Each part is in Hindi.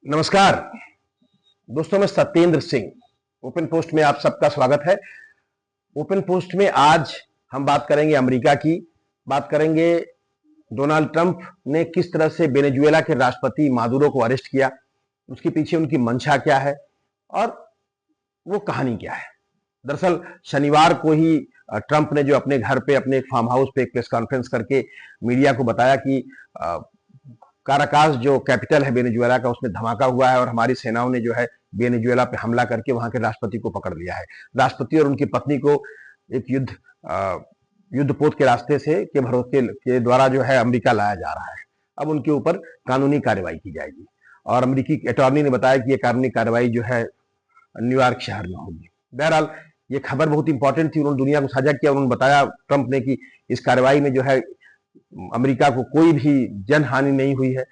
नमस्कार दोस्तों, मैं सत्येंद्र सिंह। ओपन पोस्ट में आप सबका स्वागत है। ओपन पोस्ट में आज हम बात करेंगे अमेरिका की। बात करेंगे डोनाल्ड ट्रंप ने किस तरह से वेनेजुएला के राष्ट्रपति मादुरो को अरेस्ट किया, उसके पीछे उनकी मंशा क्या है और वो कहानी क्या है। दरअसल शनिवार को ही ट्रंप ने जो अपने घर पे, अपने एक फार्म हाउस पे एक प्रेस कॉन्फ्रेंस करके मीडिया को बताया कि काराकास जो कैपिटल है वेनेजुएला का, उसमें धमाका हुआ है और हमारी सेनाओं ने जो है वेनेजुएला पे हमला करके वहां के राष्ट्रपति को पकड़ लिया है। राष्ट्रपति और उनकी पत्नी को एक युद्धपोत के रास्ते से के भरोसे के द्वारा जो है अमेरिका लाया जा रहा है। अब उनके ऊपर कानूनी कार्रवाई की जाएगी और अमेरिकी अटॉर्नी ने बताया कि यह कानूनी कार्रवाई जो है न्यूयॉर्क शहर में होगी। बहरहाल ये खबर बहुत इंपॉर्टेंट थी, उन्होंने दुनिया को साझा किया। उन्होंने बताया ट्रंप ने कि इस कार्रवाई में जो है अमेरिका को कोई भी जन हानि नहीं हुई है।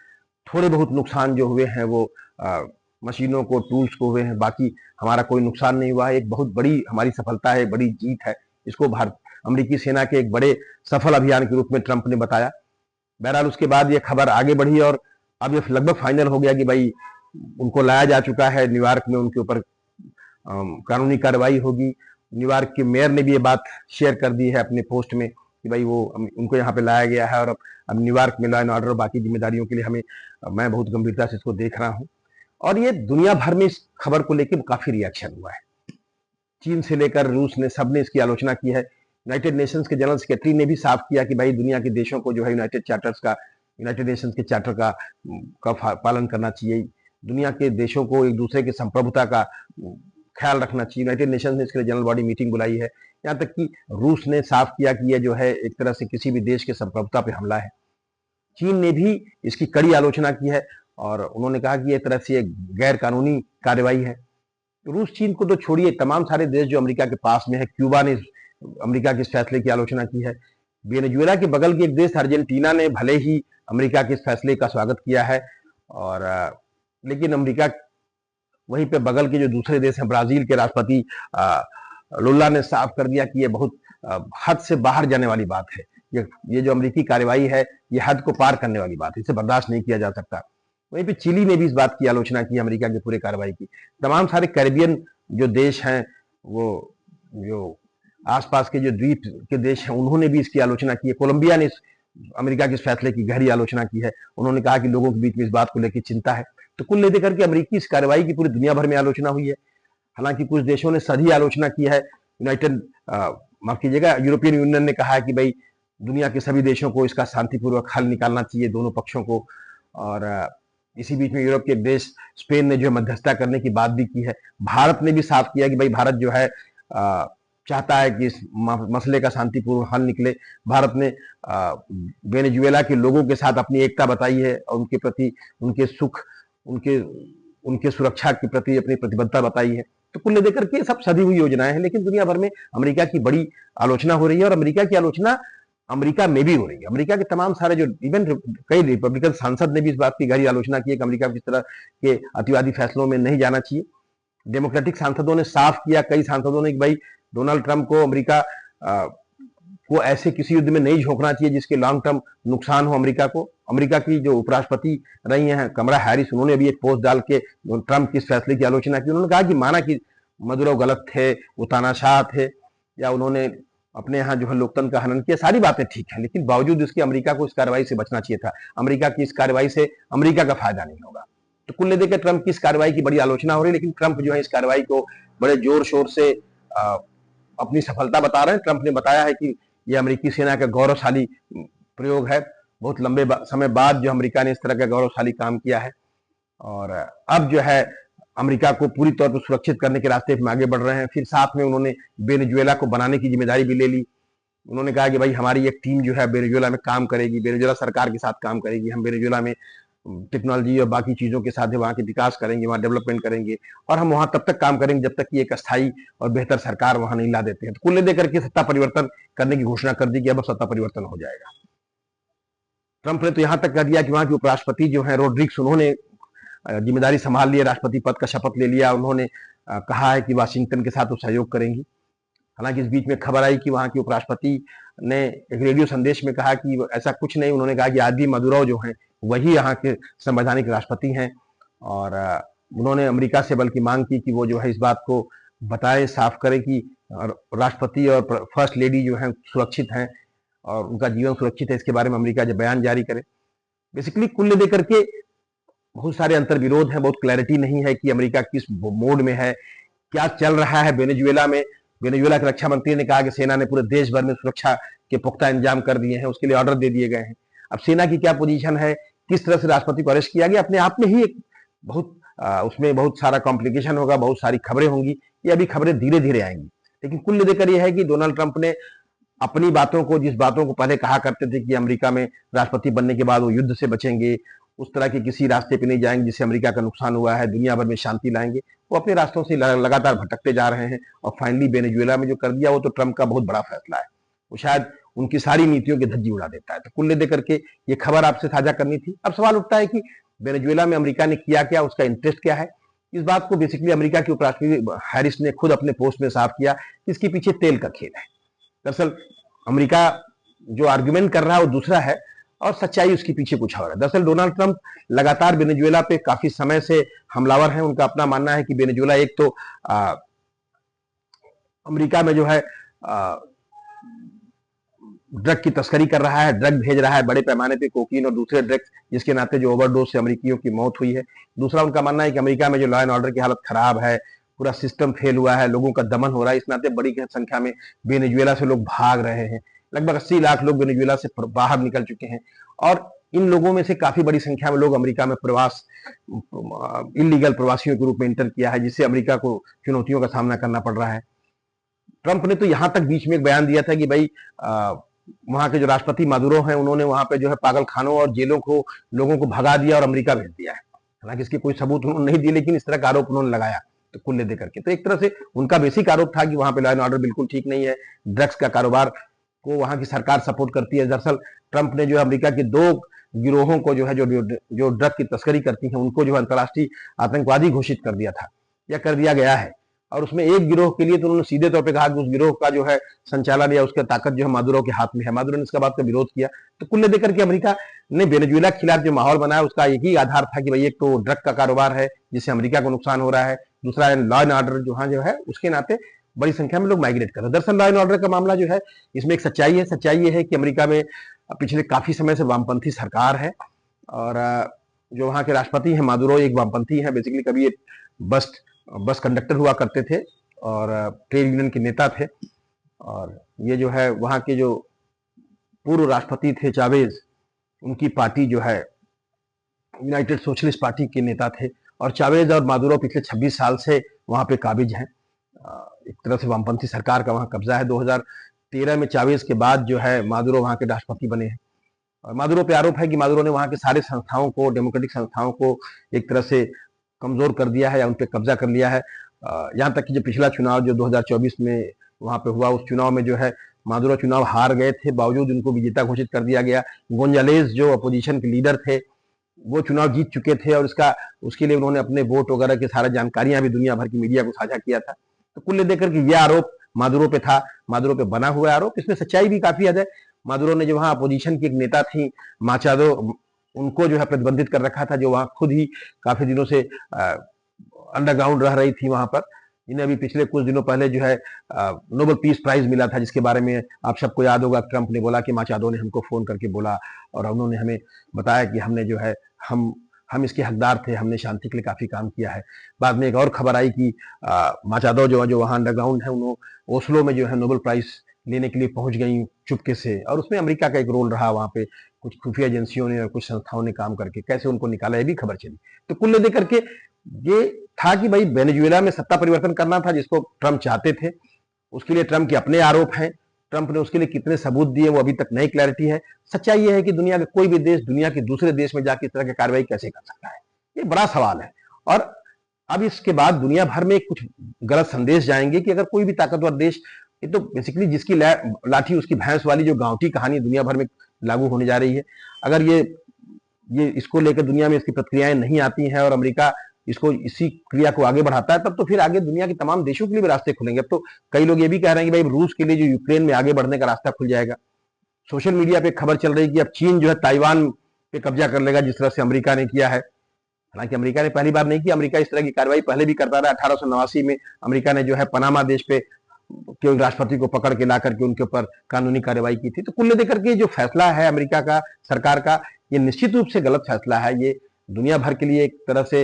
थोड़े बहुत नुकसान जो हुए हैं वो मशीनों को, टूल्स को हुए हैं, बाकी हमारा कोई नुकसान नहीं हुआ है। एक बहुत बड़ी हमारी सफलता है, बड़ी जीत है। इसको भारत अमेरिकी सेना के एक बड़े सफल अभियान के रूप में ट्रंप ने बताया। बहरहाल उसके बाद ये खबर आगे बढ़ी और अब ये लगभग फाइनल हो गया कि भाई उनको लाया जा चुका है न्यूयॉर्क में, उनके ऊपर कानूनी कार्रवाई होगी। न्यूयॉर्क के मेयर ने भी ये बात शेयर कर दी है अपने पोस्ट में कि भाई वो उनको यहाँ पे लाया गया है और अब न्यूयॉर्क में लॉ एंड ऑर्डर और बाकी जिम्मेदारियों के लिए मैं बहुत गंभीरता से इसको देख रहा हूँ। और ये दुनिया भर में इस खबर को लेकर काफी रिएक्शन हुआ है। चीन से लेकर रूस ने, सबने इसकी आलोचना की है। यूनाइटेड नेशंस के जनरल सेक्रेटरी ने भी साफ किया कि भाई दुनिया के देशों को जो है यूनाइटेड नेशंस के चार्टर का पालन करना चाहिए। दुनिया के देशों को एक दूसरे की संप्रभुता का ख्याल रखना चाहिए। यूनाइटेड नेशंस ने इसके लिए जनरल बॉडी मीटिंग बुलाई है। यहाँ तक कि रूस ने साफ किया कि यह जो है एक तरह से किसी भी देश के संप्रभुता पे हमला है। चीन ने भी इसकी कड़ी आलोचना की है और उन्होंने कहा कि यह तरह से एक गैर कानूनी कार्रवाई है। रूस चीन को तो छोड़िए, तमाम सारे देश जो अमेरिका के पास में है, क्यूबा ने अमेरिका के इस फैसले की आलोचना की है। वेनेजुएला के बगल के एक देश अर्जेंटीना ने भले ही अमेरिका के इस फैसले का स्वागत किया है और लेकिन अमेरिका वहीं पे बगल के जो दूसरे देश हैं, ब्राजील के राष्ट्रपति लुल्ला ने साफ कर दिया कि ये बहुत हद से बाहर जाने वाली बात है। ये जो अमेरिकी कार्रवाई है, ये हद को पार करने वाली बात है, इसे बर्दाश्त नहीं किया जा सकता। वहीं पे चिली ने भी इस बात की आलोचना की, अमेरिका के पूरे कार्रवाई की। तमाम सारे कैरिबियन जो देश हैं, वो जो आसपास के जो द्वीप के देश हैं, उन्होंने भी इसकी आलोचना की है। कोलंबिया ने अमेरिका के इस फैसले की गहरी आलोचना की है। उन्होंने कहा कि लोगों के बीच में इस बात को लेकर चिंता है। तो कुल लेकर करके अमेरिकी इस कार्रवाई की पूरी दुनिया भर में आलोचना हुई है। हालांकि कुछ देशों ने सही आलोचना की है। माफ कीजिएगा, यूरोपियन यूनियन ने कहा है कि भाई दुनिया के सभी देशों को इसका शांतिपूर्वक हल निकालना चाहिए, दोनों पक्षों को। और इसी बीच में यूरोप के देश स्पेन ने जो मध्यस्थता करने की बात भी की है। भारत ने भी साफ किया कि भाई भारत जो है चाहता है कि इस मसले का शांतिपूर्ण हल निकले। भारत ने वेनेजुएला के लोगों के साथ अपनी एकता बताई है और उनके प्रति, उनके सुख, उनके सुरक्षा के प्रति अपनी प्रतिबद्धता बताई है। तो कुल लेकर के सब सधी हुई योजनाएं हैं, लेकिन दुनिया भर में अमेरिका की बड़ी आलोचना हो रही है और अमेरिका की आलोचना अमेरिका में भी हो रही है। अमेरिका के तमाम सारे जो इवन कई रिपब्लिकन सांसद ने भी इस बात की गहरी आलोचना की है कि अमेरिका किस तरह के अतिवादी फैसलों में नहीं जाना चाहिए। डेमोक्रेटिक सांसदों ने साफ किया, कई सांसदों ने कि भाई डोनाल्ड ट्रंप को अमेरिका को ऐसे किसी युद्ध में नहीं झोंकना चाहिए जिसके लॉन्ग टर्म नुकसान हो अमेरिका को। अमेरिका की जो उपराष्ट्रपति रही हैं कमला हैरिस, उन्होंने भी एक पोस्ट डाल के ट्रंप के इस फैसले की आलोचना की। उन्होंने कहा कि माना कि मदुरो गलत थे, वो तानाशाह थे, या उन्होंने अपने यहाँ जो है लोकतंत्र का हनन किया, सारी बातें ठीक है, लेकिन बावजूद इसके अमेरिका को इस कार्रवाई से बचना चाहिए था। अमेरिका की इस कार्रवाई से अमेरिका का फायदा नहीं होगा। तो कुल लेकर ट्रंप की इस कार्रवाई की बड़ी आलोचना हो रही है, लेकिन ट्रंप जो है इस कार्रवाई को बड़े जोर शोर से अपनी सफलता बता रहे हैं। ट्रंप ने बताया है कि यह अमेरिकी सेना का गौरवशाली प्रयोग है। बहुत लंबे समय बाद जो अमेरिका ने इस तरह का गौरवशाली काम किया है और अब जो है अमेरिका को पूरी तौर पर सुरक्षित करने के रास्ते में आगे बढ़ रहे हैं। फिर साथ में उन्होंने वेनेजुएला को बनाने की जिम्मेदारी भी ले ली। उन्होंने कहा कि भाई हमारी एक टीम जो है वेनेजुएला में काम करेगी, वेनेजुएला सरकार के साथ काम करेगी। हम वेनेजुएला में टेक्नोलॉजी और बाकी चीजों के साथ वहाँ के विकास करेंगे, वहाँ डेवलपमेंट करेंगे और हम वहाँ तब तक काम करेंगे जब तक कि एक अस्थायी और बेहतर सरकार वहाँ नहीं ला देते हैं। तो कुल लेकर के सत्ता परिवर्तन करने की घोषणा कर दी कि अब सत्ता परिवर्तन हो जाएगा। ट्रंप ने तो यहां तक कह दिया कि वहां के उपराष्ट्रपति जो है रोड्रिग्स, उन्होंने जिम्मेदारी संभाल लिया, राष्ट्रपति पद का शपथ ले लिया। उन्होंने कहा है कि वाशिंगटन के साथ वो सहयोग करेंगी। हालांकि इस बीच में खबर आई कि वहां के उपराष्ट्रपति ने एक रेडियो संदेश में कहा कि ऐसा कुछ नहीं। उन्होंने कहा कि आदि मदुरो जो है वही यहाँ के संवैधानिक राष्ट्रपति हैं और उन्होंने अमेरिका से बल्कि मांग की कि वो जो है इस बात को बताए, साफ करे कि राष्ट्रपति और फर्स्ट लेडी जो है सुरक्षित हैं और उनका जीवन सुरक्षित है। इसके बारे में अमेरिका जब बयान जारी करे। बेसिकली कुल लेकर के बहुत सारे अंतर्विरोध हैं, बहुत क्लैरिटी नहीं है कि अमेरिका किस मोड में है, क्या चल रहा है वेनेजुएला में। वेनेजुएला के रक्षा मंत्री ने कहा कि सेना ने पूरे देश भर में सुरक्षा के पुख्ता इंतजाम कर दिए हैं, उसके लिए ऑर्डर दे दिए गए हैं। अब सेना की क्या पोजीशन है, किस तरह से राष्ट्रपति को अरेस्ट किया गया, अपने आप में ही एक बहुत उसमें बहुत सारा कॉम्प्लिकेशन होगा, बहुत सारी खबरें होंगी। ये अभी खबरें धीरे धीरे आएंगी, लेकिन कुल लेकर यह है कि डोनाल्ड ट्रंप ने अपनी बातों को, जिस बातों को पहले कहा करते थे कि अमेरिका में राष्ट्रपति बनने के बाद वो युद्ध से बचेंगे, उस तरह के किसी रास्ते पे नहीं जाएंगे जिससे अमेरिका का नुकसान हुआ है, दुनिया भर में शांति लाएंगे, वो अपने रास्तों से लगातार भटकते जा रहे हैं। और फाइनली वेनेजुएला में जो कर दिया वो तो ट्रंप का बहुत बड़ा फैसला है, वो शायद उनकी सारी नीतियों की धज्जी उड़ा देता है। तो कुल लेकर के ये खबर आपसे साझा करनी थी। अब सवाल उठता है कि वेनेजुएला में अमेरिका ने किया क्या, उसका इंटरेस्ट क्या है। इस बात को बेसिकली अमेरिका के उपराष्ट्रपति हैरिस ने खुद अपने पोस्ट में साफ किया कि इसके पीछे तेल का खेल है। दरअसल अमेरिका जो आर्गुमेंट कर रहा है वो दूसरा है और सच्चाई उसके पीछे कुछ और है। दरअसल डोनाल्ड ट्रंप लगातार वेनेजुएला पे काफी समय से हमलावर हैं। उनका अपना मानना है कि वेनेजुएला एक तो अमेरिका में जो है ड्रग की तस्करी कर रहा है, ड्रग भेज रहा है बड़े पैमाने पे, कोकीन और दूसरे ड्रग्स, जिसके नाते जो ओवरडोज से अमेरिकियों की मौत हुई है। दूसरा उनका मानना है कि अमेरिका में जो लॉ एंड ऑर्डर की हालत खराब है, पूरा सिस्टम फेल हुआ है, लोगों का दमन हो रहा है, इस नाते बड़ी संख्या में वेनेजुएला से लोग भाग रहे हैं। लगभग 80 लाख लोग वेनेजुएला से बाहर निकल चुके हैं और इन लोगों में से काफी बड़ी संख्या में लोग अमेरिका में प्रवास, इलीगल प्रवासियों के रूप में इंटर किया है, जिससे अमेरिका को चुनौतियों का सामना करना पड़ रहा है। ट्रंप ने तो यहां तक बीच में एक बयान दिया था कि भाई वहां के जो राष्ट्रपति मादुरो हैं उन्होंने वहां पे जो है पागल खानों और जेलों को लोगों को भगा दिया और अमेरिका भेज दिया है। हालांकि इसके कोई सबूत उन्होंने नहीं दिए, लेकिन इस तरह का आरोप उन्होंने लगाया। तो कुल लेकर के तो एक तरह से उनका बेसिक आरोप था कि वहां पे लॉ एंड ऑर्डर बिल्कुल ठीक नहीं है, ड्रग्स का कारोबार को वहां की सरकार सपोर्ट करती है। दरअसल ट्रंप ने जो है अमेरिका के 2 गिरोहों को जो है जो ड्रग की तस्करी करती हैं उनको जो है अंतर्राष्ट्रीय आतंकवादी घोषित कर दिया था या कर दिया गया है। और उसमें एक गिरोह के लिए तो उन्होंने सीधे तौर पे कहा कि उस गिरोह का जो है संचालन या उसका ताकत जो है मादुरो के हाथ में है। मादुरो ने इसका बात का विरोध किया। तो कुल लेकर के अमेरिका ने वेनेजुएला के खिलाफ जो माहौल बनाया उसका एक ही आधार था कि भाई एक तो ड्रग का कारोबार है जिससे अमेरिका को नुकसान हो रहा है, दूसरा लॉ एंड ऑर्डर जो है उसके नाते बड़ी संख्या में लोग माइग्रेट कर रहे हैं। दरअसल लॉ एंड ऑर्डर का मामला जो है इसमें एक सच्चाई है। सच्चाई ये है कि अमेरिका में पिछले काफी समय से वामपंथी सरकार है और जो वहाँ के राष्ट्रपति हैं मादुरो एक वामपंथी हैं। बेसिकली कभी ये बस कंडक्टर हुआ करते थे और ट्रेड यूनियन के नेता थे। और ये जो है वहाँ के जो पूर्व राष्ट्रपति थे चावेज, उनकी पार्टी जो है यूनाइटेड सोशलिस्ट पार्टी के नेता थे। और चावेज और मादुरो पिछले 26 साल से वहाँ पे काबिज हैं। एक तरह से वामपंथी सरकार का वहाँ कब्जा है। 2013 में चावेज के बाद जो है मादुरो वहाँ के राष्ट्रपति बने हैं। और मादुरो पे आरोप है कि मादुरो ने वहाँ के सारे संस्थाओं को, डेमोक्रेटिक संस्थाओं को एक तरह से कमजोर कर दिया है या उन पर कब्जा कर लिया है। यहाँ तक कि जो पिछला चुनाव जो 2024 में वहाँ पे हुआ, उस चुनाव में जो है मादुरो चुनाव हार गए थे, बावजूद उनको विजेता घोषित कर दिया गया। गोंजालेस जो अपोजिशन के लीडर थे वो चुनाव जीत चुके थे और उसके लिए उन्होंने अपने वोट वगैरह की सारा जानकारियां भी दुनिया भर की मीडिया को साझा किया था। तो कुल लेकर के यह आरोप मादुरो पे था, मादुरो पे बना हुआ आरोप। इसमें सच्चाई भी काफी है। मादुरो ने जो वहाँ अपोजिशन की एक नेता थी माचादो, उनको जो है प्रतिबंधित कर रखा था, जो वहाँ खुद ही काफी दिनों से अंडरग्राउंड रह रही थी वहां पर। इन्हें अभी पिछले कुछ दिनों पहले जो है नोबेल पीस प्राइज मिला था, जिसके बारे में आप सबको याद होगा। ट्रंप ने बोला कि माचादो ने हमको फोन करके बोला और उन्होंने हमें बताया कि हमने जो है हम इसके हकदार थे, हमने शांति के लिए काफी काम किया है। बाद में एक और खबर आई कि माचादो जो वहाँ अंडरग्राउंड है, उन्होंने ओस्लो में जो है नोबेल प्राइज लेने के लिए पहुंच गई चुपके से। और उसमें अमेरिका का एक रोल रहा, वहां पे कुछ खुफिया एजेंसियों ने और कुछ संस्थाओं ने काम करके कैसे उनको निकाला, ये भी खबर चली। तो कुल मिला करके ये था कि भाई वेनेजुएला में सत्ता परिवर्तन करना था, जिसको ट्रंप चाहते थे। उसके लिए ट्रंप के अपने आरोप हैं, ट्रंप ने उसके लिए कितने सबूत दिए वो अभी तक नई क्लैरिटी है। सच्चाई ये है कि दुनिया का कोई भी देश दुनिया के दूसरे देश में जाकर इस तरह की कार्रवाई कैसे कर सकता है, ये बड़ा सवाल है। और अब इसके बाद दुनिया भर में कुछ गलत संदेश जाएंगे कि अगर कोई भी ताकतवर देश, ये तो बेसिकली जिसकी लाठी उसकी भैंस वाली जो गांवटी कहानी दुनिया भर में लागू होने जा रही है, अगर ये इसको लेकर दुनिया में इसकी प्रतिक्रियाएं नहीं आती हैं और अमेरिका इसको इसी क्रिया को आगे बढ़ाता है, तब तो फिर आगे दुनिया के तमाम देशों के लिए भी रास्ते खुलेंगे। अब तो कई लोग ये भी कह रहे हैं कि भाई रूस के लिए जो यूक्रेन में आगे बढ़ने का रास्ता खुल जाएगा। सोशल मीडिया पे खबर चल रही है कि अब चीन जो है ताइवान पे कब्जा कर लेगा, जिस तरह से अमेरिका ने किया है। हालांकि अमेरिका ने पहली बार नहीं की, अमेरिका इस तरह की कार्रवाई पहले भी करता रहा। 1889 में अमेरिका ने जो है पनामा देश पे के राष्ट्रपति को पकड़ के ला करके उनके ऊपर कानूनी कार्रवाई की थी। तो कुल लेकर के जो फैसला है अमेरिका का सरकार का, ये निश्चित रूप से गलत फैसला है। ये दुनिया भर के लिए एक तरह से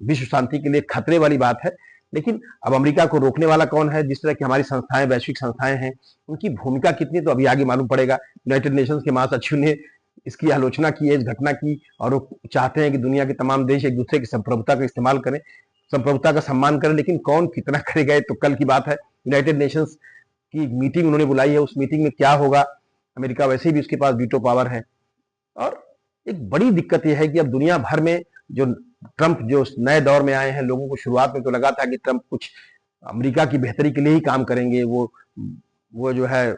विश्व शांति के लिए खतरे वाली बात है। लेकिन अब अमेरिका को रोकने वाला कौन है? जिस तरह की हमारी संस्थाएं, वैश्विक संस्थाएं हैं, उनकी भूमिका कितनी, तो अभी आगे मालूम पड़ेगा। यूनाइटेड नेशंस के महासचिव ने इसकी आलोचना की है, इस घटना की, और वो चाहते हैं कि दुनिया के तमाम देश एक दूसरे की संप्रभुता का इस्तेमाल करें, संप्रभुता का सम्मान करें। लेकिन कौन कितना करेगा, तो कल की बात है। यूनाइटेड नेशंस की मीटिंग उन्होंने बुलाई है, उस मीटिंग में क्या होगा? अमेरिका वैसे भी उसके पास वीटो पावर है। और एक बड़ी दिक्कत यह है कि अब दुनिया भर में जो ट्रंप जो नए दौर में आए हैं, लोगों को शुरुआत में तो लगा था कि ट्रंप कुछ अमेरिका की बेहतरी के लिए ही काम करेंगे, वो जो है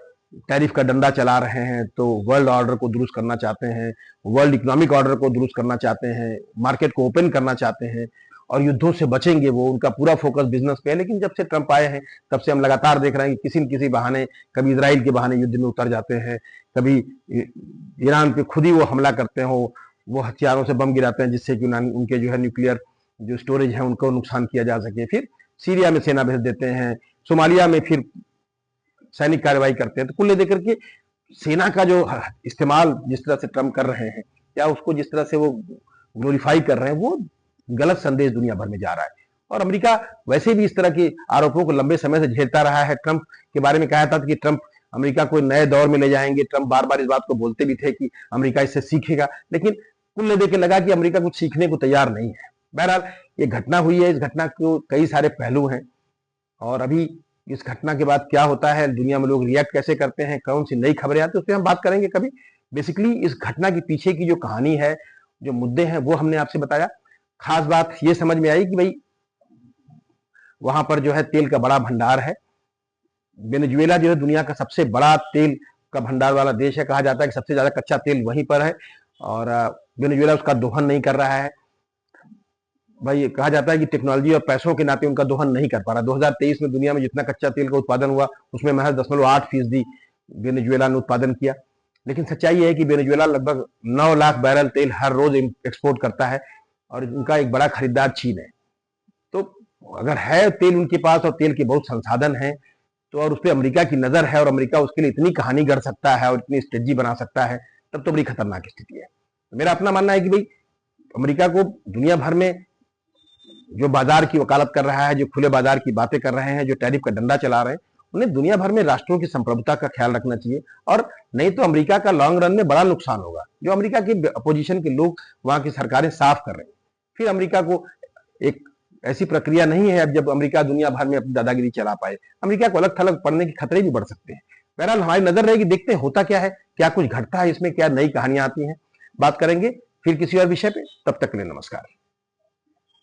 टैरिफ का डंडा चला रहे हैं, तो वर्ल्ड ऑर्डर को दुरुस्त करना चाहते हैं, वर्ल्ड इकोनॉमिक ऑर्डर को दुरुस्त करना चाहते हैं, मार्केट को ओपन करना चाहते हैं, और युद्धों से बचेंगे। वो उनका पूरा फोकस बिजनेस पे है। लेकिन जब से ट्रंप आए हैं, तब से हम लगातार देख रहे हैं कि किसी न किसी बहाने, कभी इजराइल के बहाने युद्ध में उतर जाते हैं, कभी ईरान पे खुद ही वो हमला करते हो, वो हथियारों से बम गिराते हैं जिससे कि उनके जो है न्यूक्लियर जो स्टोरेज है उनको नुकसान किया जा सके। फिर सीरिया में सेना भेज देते हैं, सोमालिया में फिर सैनिक कार्रवाई करते हैं। तो कुल लेकर के सेना का जो इस्तेमाल जिस तरह से ट्रंप कर रहे हैं, या उसको जिस तरह से वो ग्लोरीफाई कर रहे हैं, वो गलत संदेश दुनिया भर में जा रहा है। और अमेरिका वैसे भी इस तरह के आरोपों को लंबे समय से झेलता रहा है। ट्रंप के बारे में कहा था कि ट्रंप अमेरिका को नए दौर में ले जाएंगे। ट्रंप बार बार इस बात को बोलते भी थे कि अमेरिका इससे सीखेगा, लेकिन कुल देख के लगा कि अमेरिका कुछ सीखने को तैयार नहीं है। बहरहाल ये घटना हुई है, इस घटना को कई सारे पहलू हैं, और अभी इस घटना के बाद क्या होता है, दुनिया में लोग रिएक्ट कैसे करते हैं, कौन सी नई खबरें आती है, उस पर हम बात करेंगे कभी। बेसिकली इस घटना के पीछे की जो कहानी है, जो मुद्दे हैं, वो हमने आपसे बताया। खास बात ये समझ में आई कि भाई वहां पर जो है तेल का बड़ा भंडार है। वेनेजुएला जो है दुनिया का सबसे बड़ा तेल का भंडार वाला देश है। कहा जाता है कि सबसे ज्यादा कच्चा तेल वहीं पर है, और वेनेजुएला उसका दोहन नहीं कर रहा है। भाई कहा जाता है कि टेक्नोलॉजी और पैसों के नाते उनका दोहन नहीं कर पा रहा। 2023 में दुनिया में जितना कच्चा तेल का उत्पादन हुआ, उसमें महज 0.8% वेनेजुएला ने उत्पादन किया। लेकिन सच्चाई है कि वेनेजुएला लगभग 9 लाख बैरल तेल हर रोज एक्सपोर्ट करता है, और उनका एक बड़ा खरीदार चीन है। तो अगर है तेल उनके पास, और तेल के बहुत संसाधन हैं, तो और उस पर अमेरिका की नजर है, और अमेरिका उसके लिए इतनी कहानी गढ़ सकता है और इतनी स्ट्रेटजी बना सकता है, तब तो बड़ी खतरनाक स्थिति है। तो मेरा अपना मानना है कि भाई अमेरिका को दुनिया भर में जो बाजार की वकालत कर रहा है, जो खुले बाजार की बातें कर रहे हैं, जो टैरिफ का डंडा चला रहे हैं, उन्हें दुनिया भर में राष्ट्रों की संप्रभुता का ख्याल रखना चाहिए। और नहीं तो अमेरिका का लॉन्ग रन में बड़ा नुकसान होगा। जो अमेरिका के अपोजिशन के लोग, वहां की सरकारें साफ कर रहे हैं, फिर अमेरिका को एक ऐसी प्रक्रिया नहीं है अब जब अमेरिका दुनिया भर में अपनी दादागिरी चला पाए। अमेरिका को अलग थलग पड़ने के खतरे भी बढ़ सकते हैं। बहरहाल हमारी नजर रहेगी, देखते हैं होता क्या है, क्या कुछ घटता है इसमें, क्या नई कहानियां आती हैं। बात करेंगे फिर किसी और विषय पे। तब तक के लिए नमस्कार।